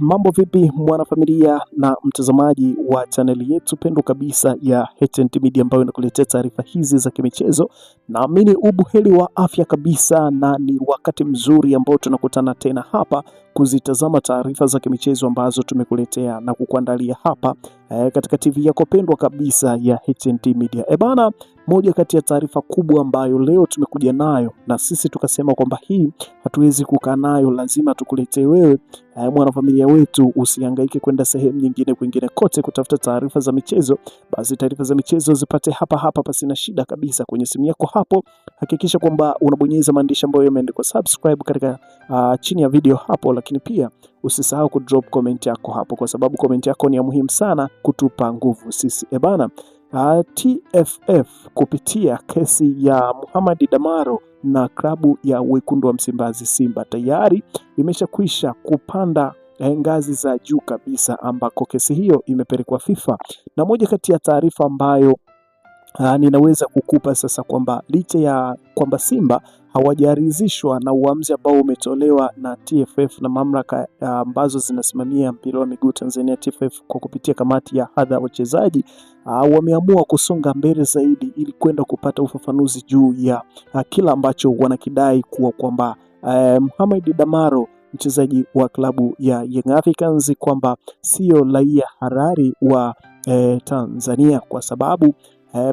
Mambo vipi mwanafamilia na mtazamaji wa chaneli yetu pendwa kabisa ya HNT Media ambayo inakuletea taarifa hizi za kimichezo. Naamini ubuheri wa afya kabisa, na ni wakati mzuri ambao tunakutana tena hapa kuzitazama taarifa za kimichezo ambazo tumekuletea na kukuandalia hapa katika TV yako pendwa kabisa ya HNT Media. Bana, moja kati ya taarifa kubwa ambayo leo tumekuja nayo na sisi tukasema kwamba hii hatuwezi kukaa nayo, lazima tukuletee wewe mwanafamilia wetu. Usihangaike kwenda sehemu nyingine kwingine kote kutafuta taarifa za michezo, basi taarifa za michezo zipate hapa hapa pasina shida kabisa kwenye simu yako hapo. Hakikisha kwamba unabonyeza maandishi ambayo yameandikwa subscribe katika chini ya video hapo, lakini pia usisahau kudrop comment yako hapo, kwa sababu comment yako ni ya muhimu sana kutupa nguvu sisi. Bana, TFF kupitia kesi ya Mohamed Damaro na klabu ya Wekundu wa Msimbazi Simba tayari imeshakwisha kupanda ngazi za juu kabisa, ambako kesi hiyo imepelekwa FIFA. Na moja kati ya taarifa ambayo ninaweza kukupa sasa kwamba licha ya kwamba Simba hawajaridhishwa na uamuzi ambao umetolewa na TFF na mamlaka ambazo zinasimamia mpira wa miguu Tanzania, TFF kwa kupitia kamati ya hadhi ya wachezaji, wameamua kusonga mbele zaidi ili kwenda kupata ufafanuzi juu ya kila ambacho wanakidai kuwa kwamba Mohamed Damaro, mchezaji wa klabu ya Young Africans, kwamba sio raia halali wa Tanzania, kwa sababu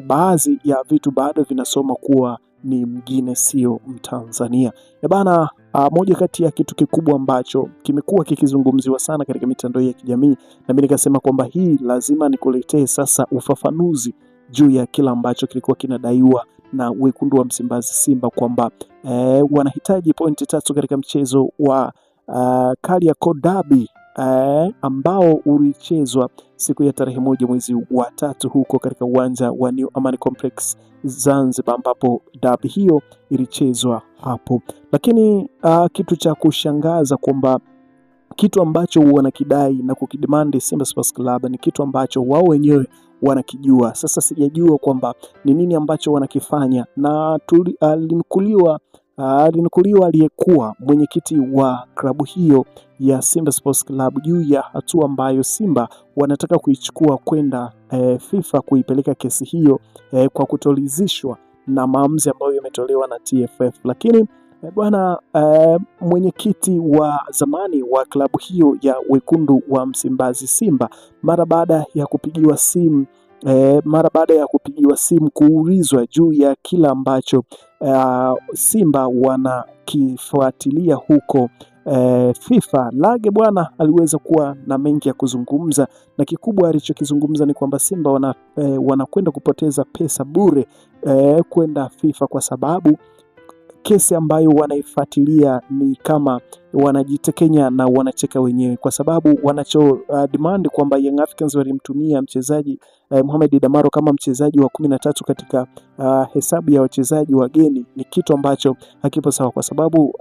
baadhi ya vitu bado vinasoma kuwa ni mgine sio Mtanzania. Bana, moja kati ya kitu kikubwa ambacho kimekuwa kikizungumziwa sana katika mitandao ya kijamii, na mimi nikasema kwamba hii lazima nikuletee sasa ufafanuzi juu ya kila ambacho kilikuwa kinadaiwa na Wekundu wa Msimbazi Simba kwamba wanahitaji pointi 3 katika mchezo wa Kariakoo Derby ambao ulichezwa siku ya tarehe 1 mwezi wa 3 huko katika uwanja wa New Amani Complex Zanzibar, ambapo derby hiyo ilichezwa hapo. Lakini kitu cha kushangaza kwamba kitu ambacho wanakidai na kukidemandi Simba Sports Club ni kitu ambacho wao wenyewe wanakijua. Sasa sijajua kwamba ni nini ambacho wanakifanya, na alinukuliwa aliyekuwa mwenyekiti wa klabu hiyo ya Simba Sports Club juu ya hatua ambayo Simba wanataka kuichukua kwenda FIFA kuipeleka kesi hiyo kwa kutoridhishwa na maamuzi ambayo yametolewa na TFF. Lakini bwana, mwenyekiti wa zamani wa klabu hiyo ya Wekundu wa Msimbazi Simba, mara baada ya kupigiwa simu kuulizwa juu ya kila ambacho Simba wanakifuatilia huko FIFA, Lage bwana aliweza kuwa na mengi ya kuzungumza, na kikubwa alichokizungumza ni kwamba Simba wanakwenda kupoteza pesa bure kwenda FIFA, kwa sababu kesi ambayo wanaifuatilia ni kama wanajitekenya na wanacheka wenyewe, kwa sababu wanacho demand kwamba Young Africans walimtumia mchezaji Mohamed Damaro kama mchezaji wa 13 katika hesabu ya wachezaji wageni. Ni kitu ambacho hakipo sawa, kwa sababu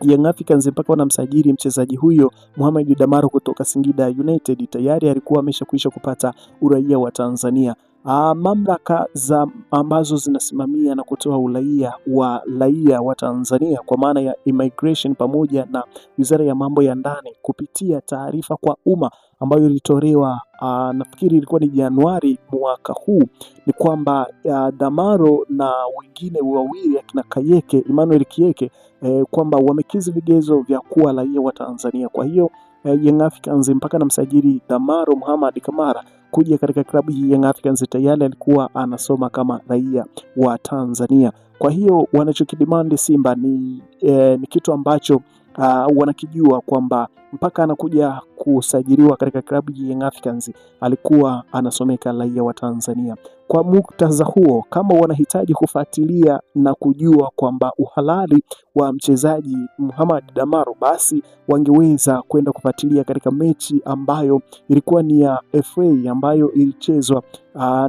Young Africans mpaka wanamsajili mchezaji huyo Mohamed Damaro kutoka Singida United tayari alikuwa ameshakwisha kupata uraia wa Tanzania. Mamlaka ambazo zinasimamia na kutoa uraia wa Tanzania kwa maana ya immigration pamoja na Wizara ya Mambo ya Ndani kupitia taarifa kwa umma ambayo ilitolewa nafikiri ilikuwa ni Januari mwaka huu, ni kwamba Damaro na wengine wawili akina Emmanuel Kayeke kwamba wamekizi vigezo vya kuwa raia wa Tanzania. Kwa hiyo Young Africans mpaka na msajili Damaro Muhammad Kamara kuja katika klabu hii Young Africans tayari alikuwa anasoma kama raia wa Tanzania. Kwa hiyo wanachokidemand Simba ni kitu ambacho wanakijua kwamba mpaka anakuja kusajiliwa katika klabu ya Young Africans alikuwa anasomeka raia wa Tanzania. Kwa muktadha huo, kama wanahitaji kufuatilia na kujua kwamba uhalali wa mchezaji Mohamed Damaro, basi wangeweza kwenda kufuatilia katika mechi ambayo ilikuwa ni ya FA ambayo ilichezwa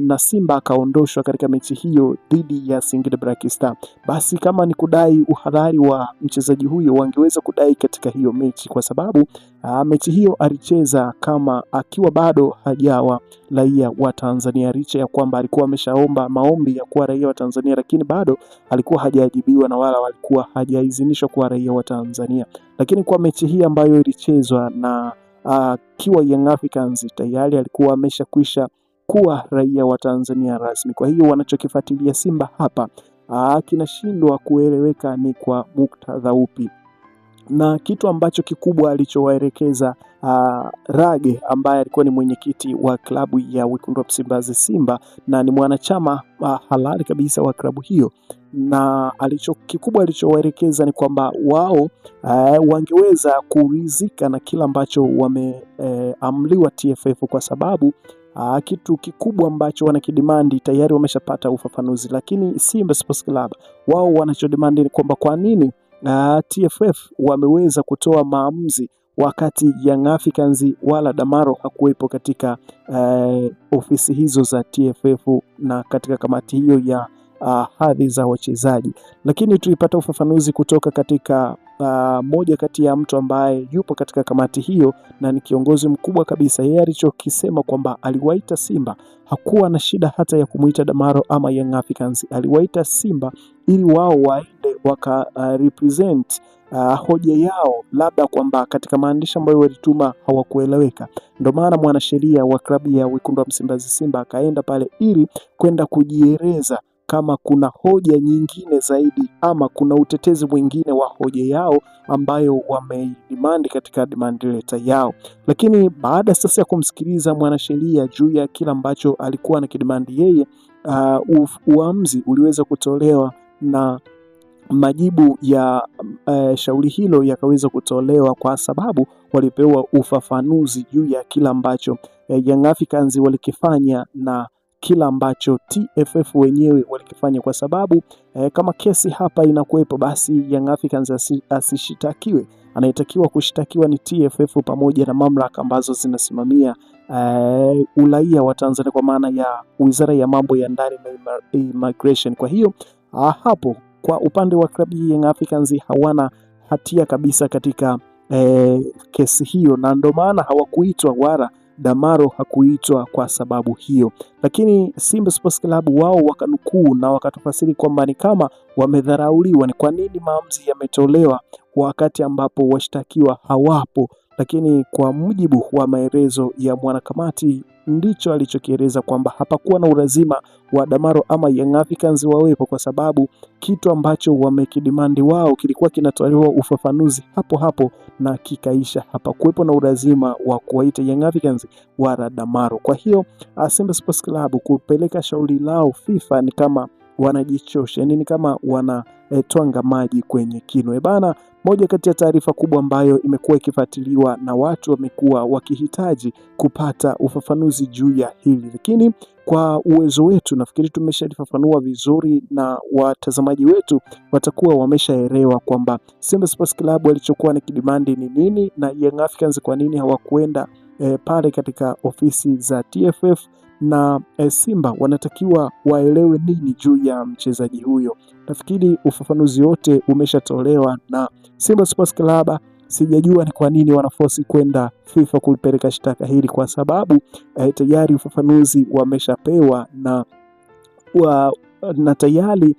na Simba akaondoshwa katika mechi hiyo dhidi ya Singida Black Star. Basi kama ni kudai uhalali wa mchezaji huyo, wangeweza kudai katika hiyo mechi, kwa sababu mechi hiyo alicheza kama akiwa bado hajawa raia wa Tanzania, licha ya kwamba alikuwa ameshaomba maombi ya kuwa raia wa Tanzania, lakini bado alikuwa hajajibiwa na wala walikuwa hajaidhinishwa kuwa raia wa Tanzania. Lakini kwa mechi hii ambayo ilichezwa na kiwa Young Africans, tayari alikuwa ameshakwisha kuwa raia wa Tanzania rasmi. Kwa hiyo wanachokifuatilia Simba hapa kinashindwa kueleweka ni kwa muktadha upi, na kitu ambacho kikubwa alichowaelekeza Rage ambaye alikuwa ni mwenyekiti wa klabu ya Wekundu wa Msimbazi Simba na ni mwanachama halali kabisa wa klabu hiyo, na kikubwa alichowaelekeza ni kwamba wao wangeweza kuridhika na kila ambacho wameamliwa TFF, kwa sababu kitu kikubwa ambacho wanakidimandi tayari wameshapata ufafanuzi. Lakini Simba Sports Club wao wanachodimandi ni kwamba kwa nini TFF wameweza kutoa maamuzi wakati Young Africans wala Damaro hakuwepo katika ofisi hizo za TFF na katika kamati hiyo ya hadhi za wachezaji. Lakini tulipata ufafanuzi kutoka katika moja kati ya mtu ambaye yupo katika kamati hiyo na ni kiongozi mkubwa kabisa. Yeye alichokisema kwamba aliwaita Simba, hakuwa na shida hata ya kumuita Damaro ama Young Africans. Aliwaita Simba ili wao waende waka represent hoja yao, labda kwamba katika maandishi ambayo walituma hawakueleweka. Ndio maana mwanasheria wa klabu ya Wekundu wa Msimbazi Simba akaenda pale ili kwenda kujieleza kama kuna hoja nyingine zaidi ama kuna utetezi mwingine wa hoja yao ambayo wameidimandi katika demand letter yao. Lakini baada sasa ya kumsikiliza mwanasheria juu ya kila ambacho alikuwa na kidimandi yeye, uamuzi uliweza kutolewa na majibu ya shauri hilo yakaweza kutolewa, kwa sababu walipewa ufafanuzi juu ya kila ambacho Young Africans walikifanya na kila ambacho TFF wenyewe walikifanya, kwa sababu kama kesi hapa inakuwepo, basi Young Africans asishitakiwe. Anayetakiwa kushtakiwa ni TFF pamoja na mamlaka ambazo zinasimamia uraia wa Tanzania, kwa maana ya Wizara ya Mambo ya Ndani na Immigration. Kwa hiyo hapo kwa upande wa klabu ya Young Africans hawana hatia kabisa katika kesi hiyo, na ndio maana hawakuitwa wala Damaro hakuitwa kwa sababu hiyo. Lakini Simba Sports Club wao wakanukuu na wakatafasiri kwamba ni kama wamedharauliwa, ni kwa nini maamuzi yametolewa wakati ambapo washtakiwa hawapo. Lakini kwa mujibu wa maelezo ya mwanakamati ndicho alichokieleza kwamba hapakuwa na ulazima wa Damaro ama Young Africans wawepo, kwa sababu kitu ambacho wamekidimandi wao kilikuwa kinatolewa ufafanuzi hapo hapo na kikaisha. Hapakuwepo na ulazima wa kuwaita Young Africans wala Damaro. Kwa hiyo Simba Sports Club kupeleka shauri lao FIFA ni kama wanajichosha, ni kama wanatwanga maji kwenye kinu. Bana, moja kati ya taarifa kubwa ambayo imekuwa ikifuatiliwa na watu wamekuwa wakihitaji kupata ufafanuzi juu ya hili, lakini kwa uwezo wetu nafikiri tumeshalifafanua vizuri na watazamaji wetu watakuwa wameshaelewa kwamba Simba Sports Club walichokuwa na kidimandi ni nini na Young Africans kwa nini hawakuenda pale katika ofisi za TFF, na Simba wanatakiwa waelewe nini juu ya mchezaji huyo. Nafikiri ufafanuzi wote umeshatolewa na Simba Sports Club. Sijajua ni kwa nini wanaforce kwenda FIFA kulipeleka shtaka hili, kwa sababu tayari ufafanuzi wameshapewa na tayari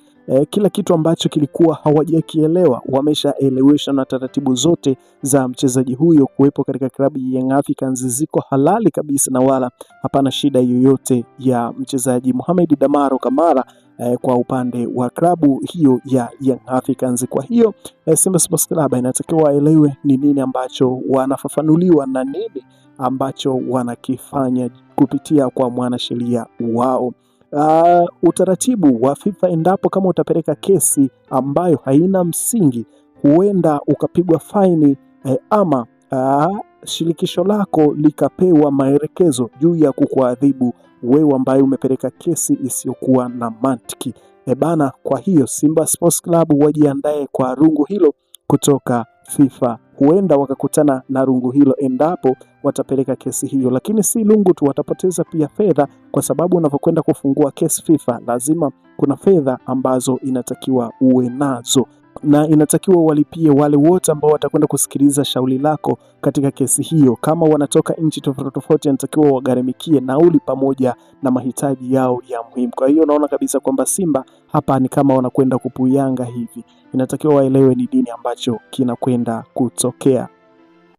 kila kitu ambacho kilikuwa hawajakielewa wameshaeleweshwa, na taratibu zote za mchezaji huyo kuwepo katika klabu ya Young Africans ziko halali kabisa na wala hapana shida yoyote ya mchezaji Mohamed Damaro Kamara kwa upande wa klabu hiyo ya Young Africans. Kwa hiyo Simba Sports Club inatakiwa waelewe ni nini ambacho wanafafanuliwa na nini ambacho wanakifanya kupitia kwa mwanasheria wao. Utaratibu wa FIFA, endapo kama utapeleka kesi ambayo haina msingi, huenda ukapigwa faini ama shirikisho lako likapewa maelekezo juu ya kukuadhibu wewe ambaye umepeleka kesi isiyokuwa na mantiki. Bana, kwa hiyo Simba Sports Club wajiandae kwa rungu hilo kutoka FIFA. Huenda wakakutana na rungu hilo endapo watapeleka kesi hiyo, lakini si lungu tu, watapoteza pia fedha, kwa sababu unavyokwenda kufungua kesi FIFA lazima kuna fedha ambazo inatakiwa uwe nazo. na inatakiwa walipie wale wote ambao watakwenda kusikiliza shauri lako katika kesi hiyo. Kama wanatoka nchi tofauti tofauti, inatakiwa wagharimikie nauli pamoja na mahitaji yao ya muhimu. Kwa hiyo unaona kabisa kwamba Simba hapa ni kama wanakwenda kupuyanga hivi, inatakiwa waelewe ni nini ambacho kinakwenda kutokea.